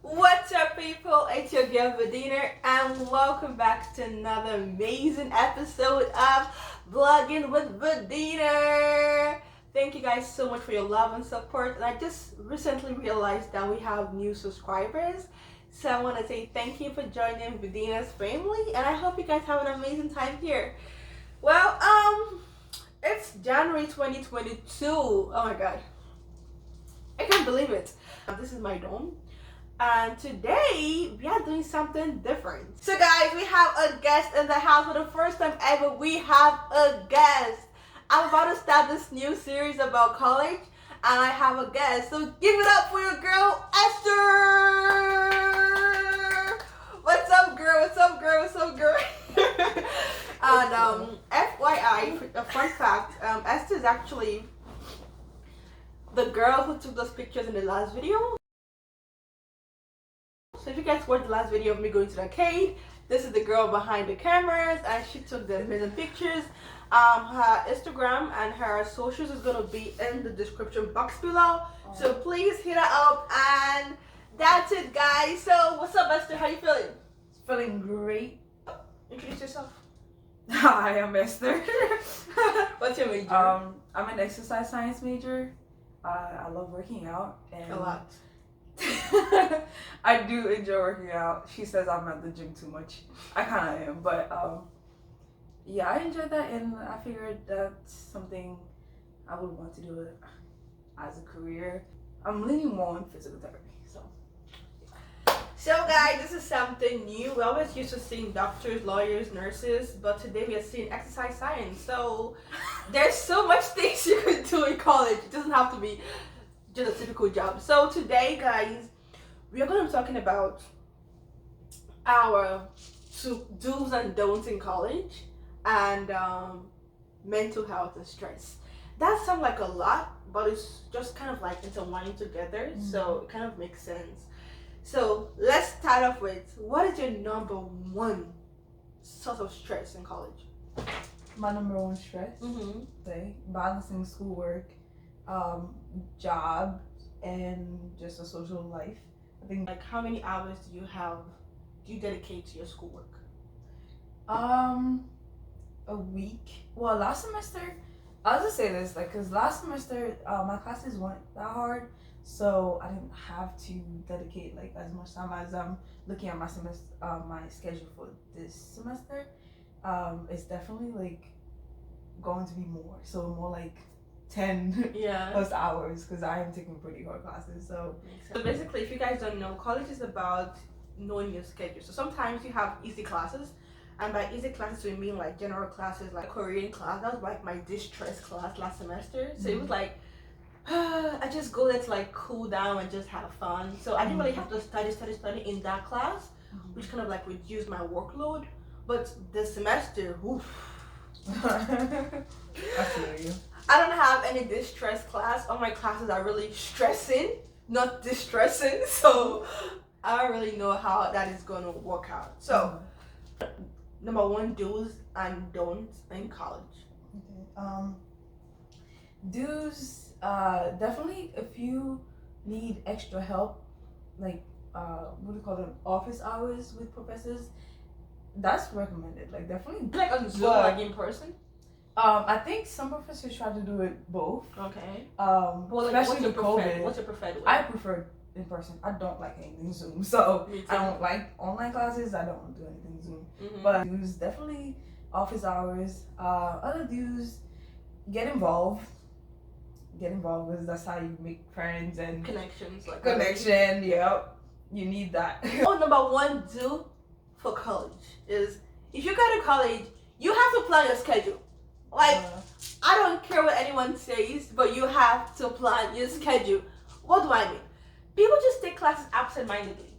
What's up, people? It's your girl Vadina, and welcome back to another amazing episode of Vlogging with Vadina. Thank you guys so much for your love and support. And I just recently realized that we have new subscribers, so I want to say thank you for joining Vadina's family, and I hope you guys have an amazing time here. Well, it's January 2022. Oh my god, I can't believe it. This is my dorm. And today we are doing something different. So guys, we have a guest in the house for the first time ever. We have a guest. I'm about to start this new series about college, and I have a guest. So give it up for your girl, Esther. What's up, girl? What's up, girl? What's up, girl? And FYI, a fun fact, Esther is actually the girl who took those pictures in the last video. So if you guys watched the last video of me going to the arcade, this is the girl behind the cameras, and she took the amazing pictures. Her Instagram and her socials is gonna be in the description box below. So please hit her up, and that's it, guys. So what's up, Esther? How you feeling? Feeling great. Introduce yourself. Hi, I'm Esther. What's your major? I'm an exercise science major. I love working out and A lot. I do enjoy working out. She says I'm at the gym too much. I kind of am, but yeah, I enjoy that, and I figured that's something I would want to do as a career. I'm leaning more on physical therapy, so. So guys, this is something new. We always used to seeing doctors, lawyers, nurses, but today we are seeing exercise science. So there's so much things you could do in college. It doesn't have to be just a typical job. So today, guys, we are going to be talking about our do's and don'ts in college, and mental health and stress. That sounds like a lot, but it's just kind of like intertwining together, so it kind of makes sense. So let's start off with, what is your number one source of stress in college? My number one stress, balancing schoolwork, job, and just a social life. I think, like, how many hours do you dedicate to your schoolwork? a week. Well, last semester, I'll just say this, like, because last semester my classes weren't that hard, so I didn't have to dedicate like as much time as I'm looking at my semester, my schedule for this semester. It's definitely like going to be more, so more like 10 plus hours, because I am taking pretty hard classes. So basically, if you guys don't know, college is about knowing your schedule. So sometimes you have easy classes, and by easy classes we mean like general classes, like Korean class. That was like my distress class last semester. So it was like I just go there to like cool down and just have fun. So I didn't really have to study in that class, which kind of like reduced my workload. But this semester, oof. I feel you. I don't have any distress class. All my classes are really stressing, not distressing. So I don't really know how that is going to work out. So number one, do's and don'ts in college. Okay. Do's, definitely if you need extra help, like what do you call them, office hours with professors, that's recommended. Like, definitely Like on Zoom, like in person. I think some professors try to do it both. Okay. Well, like, especially with COVID. What's your preferred way? I prefer in person. I don't like anything Zoom, so I don't like online classes. I don't do anything Zoom. But dues, definitely office hours. Other dues, get involved. Get involved, because that's how you make friends and connections. Like connection. Yep, you need that. Number one do for college is, if you go to college, you have to plan your schedule. Like, I don't care what anyone says, but you have to plan your schedule. What do I mean? People just take classes absent-mindedly.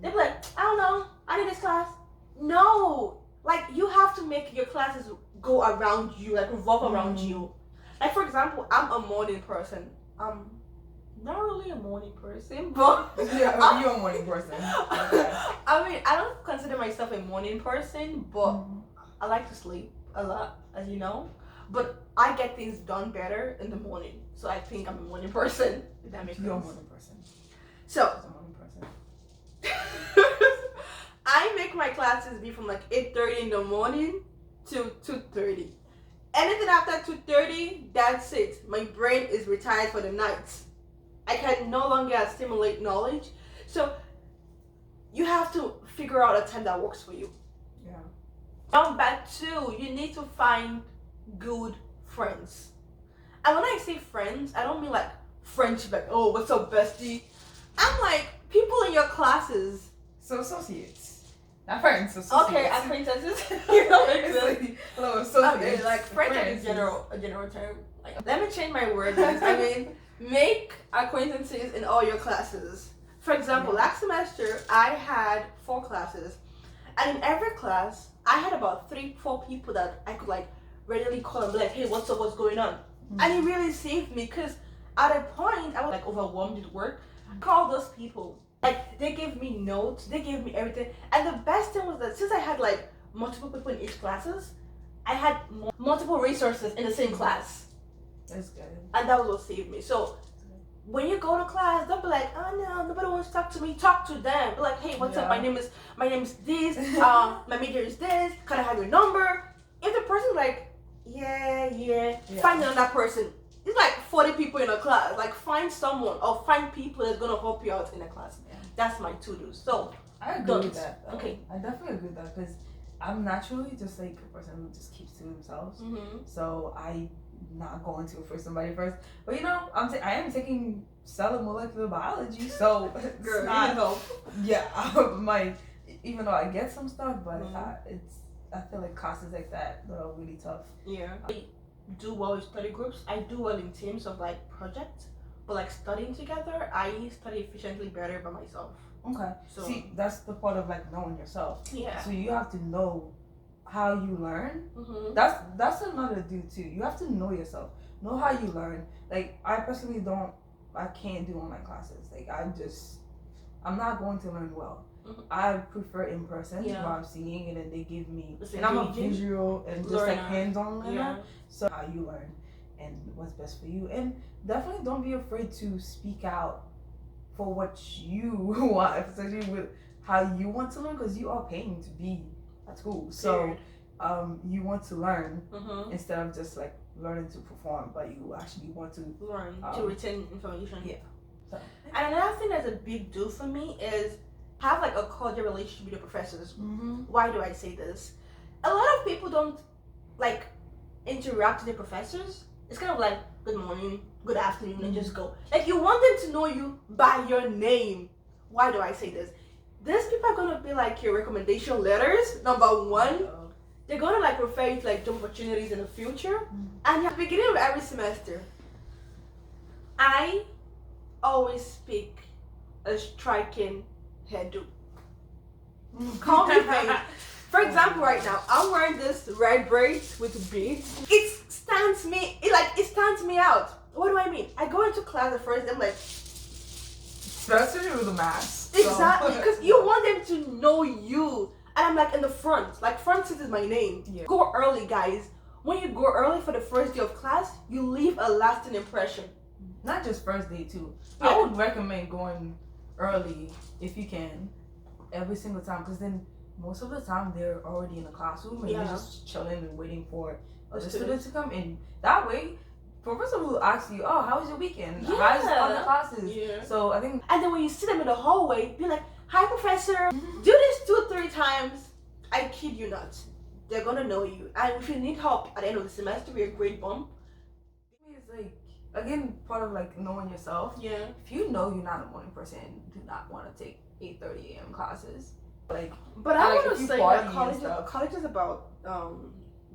They're like, I don't know, I need this class. No, like, you have to make your classes go around you, like revolve around you. Like, for example, I'm a morning person. Not really a morning person, but yeah, you're a morning person. Okay. I mean, I don't consider myself a morning person, but I like to sleep a lot, as you know. But I get things done better in the morning, so I think I'm a morning person. If that makes sense. You're a morning person. So, I'm a morning person. classes be from like 8:30 in the morning to 2:30. Anything after 2:30, that's it. My brain is retired for the night. I can no longer stimulate knowledge. So you have to figure out a time that works for you. Yeah. Number 2, you need to find good friends. And when I say friends, I don't mean like friendship, like, oh, what's up, bestie? I'm like people in your classes. So associates. Not friends, associates. Okay, acquaintances. You know what I'm saying? Hello, associates. Okay, like friends is a general term. Like, let me change my word. I mean, make acquaintances in all your classes. For example, last semester I had 4 classes, and in every class I had about 3-4 people that I could like readily call and be like, hey, what's up, what's going on? And it really saved me, because at a point I was like overwhelmed with work. I called those people. Like, they gave me notes, they gave me everything. And the best thing was that since I had like multiple people in each classes, I had multiple resources in the same class. That's good. And that was what saved me. So when you go to class, don't be like, oh no, nobody wants to talk to me. Talk to them. Be like, hey, what's up? My name is this. My major is this. Can I have your number? If the person's like, yeah, find another person. It's like 40 people in a class. Like, find someone or find people that's gonna help you out in a class. Yeah. That's my to-dos. So I agree with that. Though. Okay. I definitely agree with that, because I'm naturally just like a person who just keeps to themselves. So I'm not going to refer somebody first. But you know, I am taking cellular molecular biology, so it's not. Yeah, my even though I get some stuff, but I feel like classes like that are really tough. Yeah. I do well in study groups. I do well in teams of like projects, but like studying together, I study efficiently better by myself. Okay. So see, that's the part of like knowing yourself. Yeah. So you have to know how you learn. That's another do too. You have to know yourself. Know how you learn. Like, I personally I can't do online classes. Like, I'm not going to learn well. I prefer in person where I'm seeing it and they give me, and I'm a visual and just like hands-on learner. So how you learn and what's best for you, and definitely don't be afraid to speak out for what you want, especially with how you want to learn, because you are paying to be at school. So you want to learn instead of just like learning to perform, but you actually want to learn to retain information. Yeah. So. And another thing that's a big deal for me is have like a cordial relationship with your professors. Why do I say this? A lot of people don't like interact with their professors. It's kind of like good morning, good afternoon, and just go. Like, you want them to know you by your name. Why do I say this? These people are gonna be like your recommendation letters. Number 1, they're gonna like refer you to like job opportunities in the future. And at the beginning of every semester, I always speak a striking hairdo. Call me vain. For example, right now I'm wearing this red braids with beads. It stands me out. What do I mean? I go into class at first, I'm like, especially with the mask. Exactly, because you want them to know you. And I'm like in the front. Like, front seat is my name. Yeah. Go early, guys. When you go early for the first day of class, you leave a lasting impression. Not just first day too. I would recommend going early if you can, every single time, because then most of the time they're already in the classroom and you're just chilling and waiting for the students to come in. That way, professor will ask you, oh, how was your weekend? How's all the classes? Yeah. So I think, and then when you see them in the hallway, be like, hi, professor. Do this 2-3 times. I kid you not. They're gonna know you. And if you need help at the end of the semester with a grade bump, it's like, again, part of like knowing yourself. Yeah. If you know you're not a morning person, do not want to take 8:30 a.m. classes. Like, but I want to say that college is about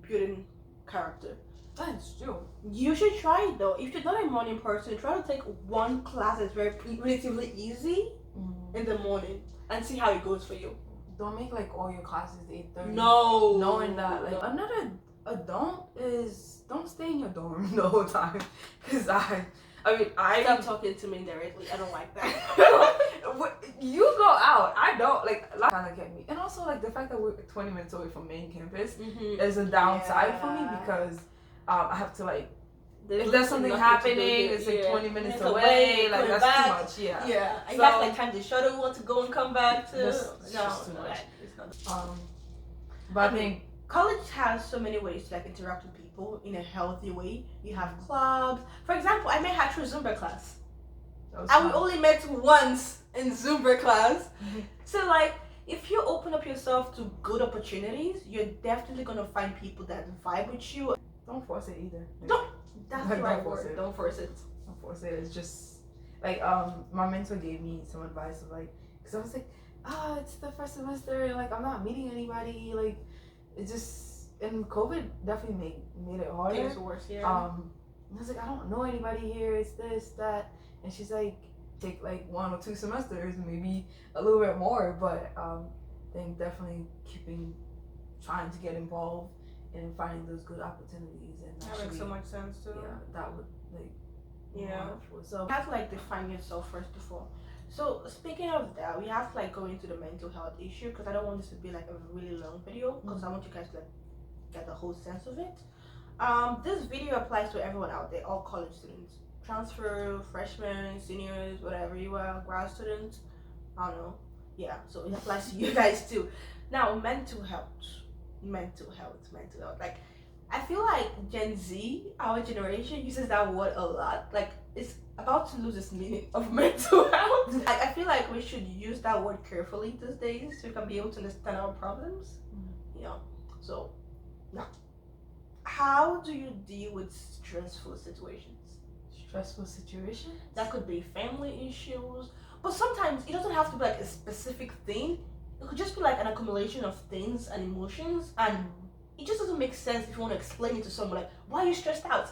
building character. That's true. You should try it though. If you're not a morning person, try to take one class that's relatively easy in the morning and see how it goes for you. Don't make like all your classes 8:30. No. Knowing that, like, another don't stay in your dorm the whole time. Cause I stop talking to me indirectly. I don't like that. You go out. I don't like kind of get me. And also like the fact that we're 20 minutes away from main campus is a downside for me, because I have to like, if there's something happening, it's like 20 minutes away. Like, that's too much. Yeah. Yeah. I have like time to shuttle, want to go and come back to. It's just too much. But I mean, college has so many ways to like interact with people in a healthy way. You have clubs. For example, I met her through Zumba class. And we only met once in Zumba class. So like, if you open up yourself to good opportunities, you're definitely gonna find people that vibe with you. Don't force it either. That's the right word. Don't force it. Don't force it. It's just like my mentor gave me some advice of like, because I was like, it's the first semester and like I'm not meeting anybody. Like it just, and COVID definitely made it harder. Things worse, yeah. I was like, I don't know anybody here. It's this, that, and she's like, take like 1 or 2 semesters, maybe a little bit more, but I think definitely trying to get involved and finding those good opportunities, and that makes so much sense too. Yeah, that would like. Yeah. So you have to like define yourself first of all. So speaking of that, we have to like go into the mental health issue because I don't want this to be like a really long video because I want you guys to like get the whole sense of it. This video applies to everyone out there, all college students, transfer, freshmen, seniors, whatever you are, grad students. I don't know. Yeah, so it applies to you guys too. Now, mental health. Like, I feel like Gen Z, our generation, uses that word a lot. Like, it's about to lose its meaning of mental health. I feel like we should use that word carefully these days so we can be able to understand our problems. You know, so now, how do you deal with stressful situations? Stressful situations? That could be family issues, but sometimes it doesn't have to be like a specific thing. It could just be like an accumulation of things and emotions, and it just doesn't make sense if you want to explain it to someone. Like, why are you stressed out?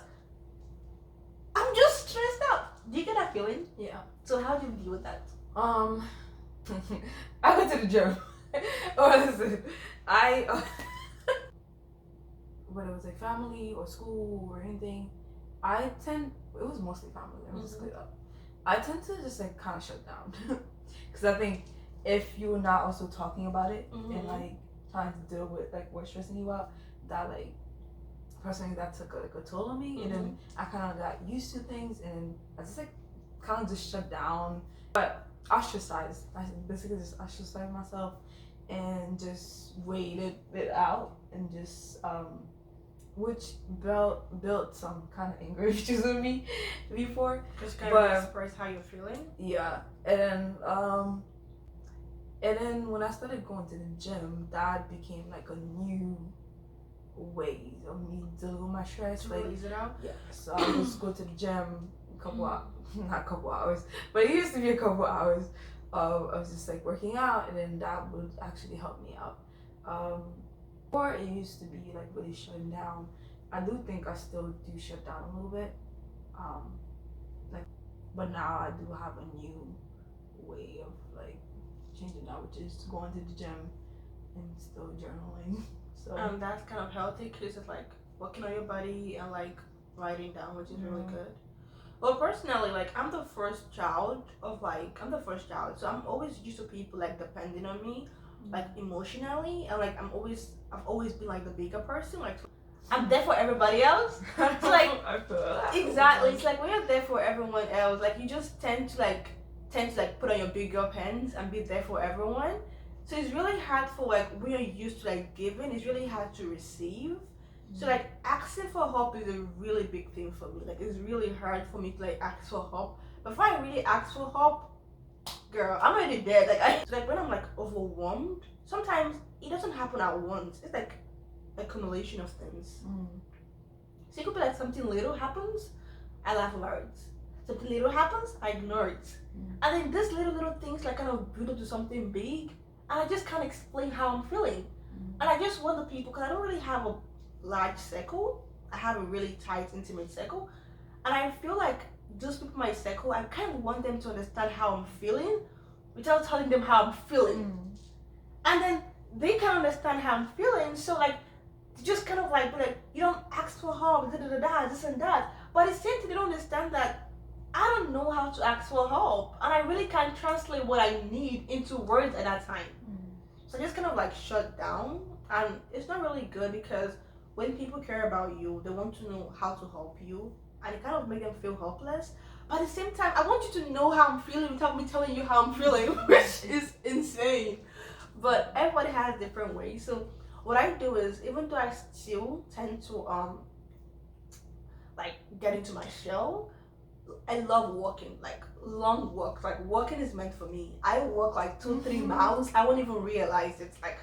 I'm just stressed out. Do you get that feeling? Yeah. So how do you deal with that? I go to the gym. Listen, whether it was like family or school or anything, it was mostly family. Let me just clear up. I tend to just like kind of shut down because I think if you're not also talking about it and like trying to deal with like what's stressing you out, that like personally that took a toll on me, and then I kind of got used to things, and I just like kind of just shut down, but ostracized. I basically just ostracized myself and just waited it out, and just which built some kind of anger issues with me before. Just kind of express how you're feeling. Yeah, and then when I started going to the gym, that became like a new way of me dealing with my stress. To like, release it out? Yeah. So I would just go to the gym not a couple hours, but it used to be a couple hours of just like working out, and then that would actually help me out. Or it used to be like really shutting down. I do think I still do shut down a little bit. But now I do have a new way of like changing that, which is going to the gym and still journaling. So that's kind of healthy because it's like working on your body and like writing down, which is really good. Well, personally, like I'm the first child, so I'm always used to people like depending on me, like emotionally, and like I've always been like the bigger person, like I'm there for everybody else. So like exactly, it's like when you're there for everyone else, like you just tend to put on your big girl pants and be there for everyone. So it's really hard for like when you're used to like giving, it's really hard to receive. So like asking for help is a really big thing for me. Like it's really hard for me to like ask for help. Before I really ask for help, girl, I'm already dead. Like when I'm like overwhelmed, sometimes it doesn't happen at once. It's like accumulation of things. So it could be like something little happens, I laugh about it. Something little happens, I ignore it. And then these little things like kind of build up to something big, and I just can't explain how I'm feeling. And I just want the people, because I don't really have a large circle. I have a really tight, intimate circle, and I feel like those people in my circle, I kind of want them to understand how I'm feeling without telling them how I'm feeling. And then they can understand how I'm feeling, so like just kind of like be like, you don't ask for help, this and that. But at the same time, they don't understand that I don't know how to ask for help, and I really can't translate what I need into words at that time. So I just kind of like shut down, and it's not really good because when people care about you, they want to know how to help you, and it kind of make them feel helpless. But at the same time, I want you to know how I'm feeling without me telling you how I'm feeling, which is insane. But everybody has different ways. So what I do is, even though I still tend to like get into my shell, I love walking, like long walks. Like walking is meant for me. I walk like 2-3 miles. I won't even realize it's like,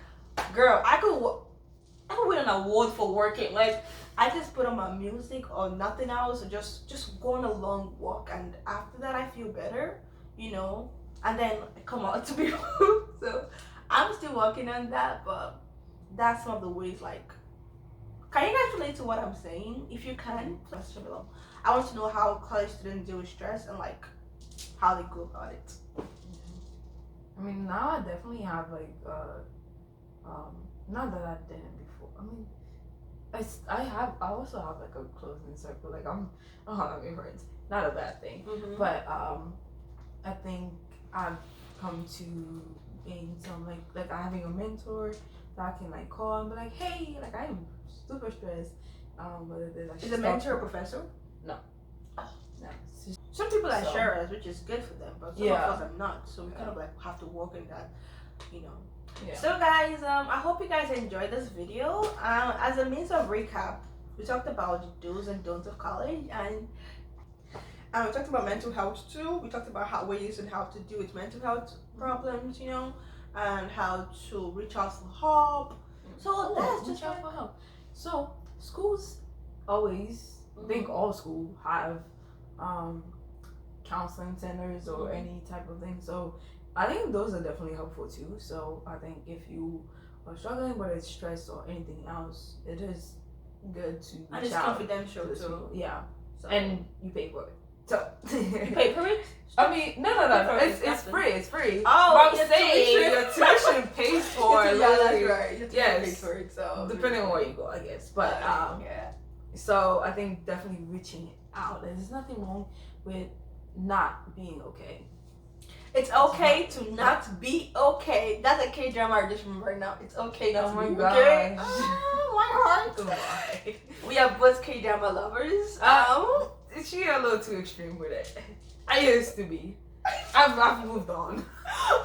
girl, I could win an award for working. Like I just put on my music or nothing else, or just go on a long walk, and after that I feel better, you know. And then I come out to people. So I'm still working on that, but that's some of the ways. Like, can you guys relate to what I'm saying? If you can, please share below. I want to know how college students deal with stress and like how they go about it. I mean, now I definitely have like not that I didn't before. I mean, I also have like a closing circle. Like I don't have any friends. Not a bad thing. But I think I've come to gain some like having a mentor that I can like call and be like, hey, like I am super stressed. Whether they're like, is a mentor a professor? No. No. Some people are sharers, which is good for them, but some of us are not. So we kind of like have to work in that, you know. Yeah. So guys, I hope you guys enjoyed this video. As a means of recap, we talked about the do's and don'ts of college, and we talked about mental health too. We talked about ways and how to deal with mental health problems, you know, and how to reach out for help. So that's just out for help. So schools always, I think all schools have counseling centers or any type of thing. So I think those are definitely helpful too. So I think if you are struggling, whether it's stress or anything else, it is good to and it's confidential too. Yeah, so. And you pay for it. So you pay for it? I mean, no. It's free. It's free. Oh, but I'm saying your tuition pays for it. Yeah, that's right. Yes, pays for it. So depending on where you go, I guess. But yeah. So I think definitely reaching out. There's nothing wrong with not being okay. It's okay to not be okay. That's a K drama I just remember right now. It's okay not to be okay. Oh, my heart. We are both K drama lovers. She a little too extreme with it. I used to be. I've moved on.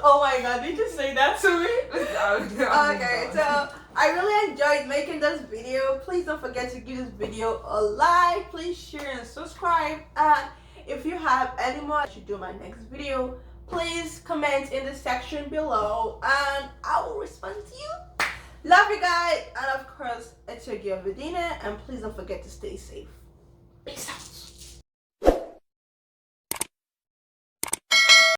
Oh my god, did you say that to me? Okay, so I really enjoyed making this video. Please don't forget to give this video a like. Please share and subscribe. And if you have any more I should do my next video, please comment in the section below and I will respond to you. Love you guys, and of course, it's your girl Vedina, and please don't forget to stay safe. Peace out.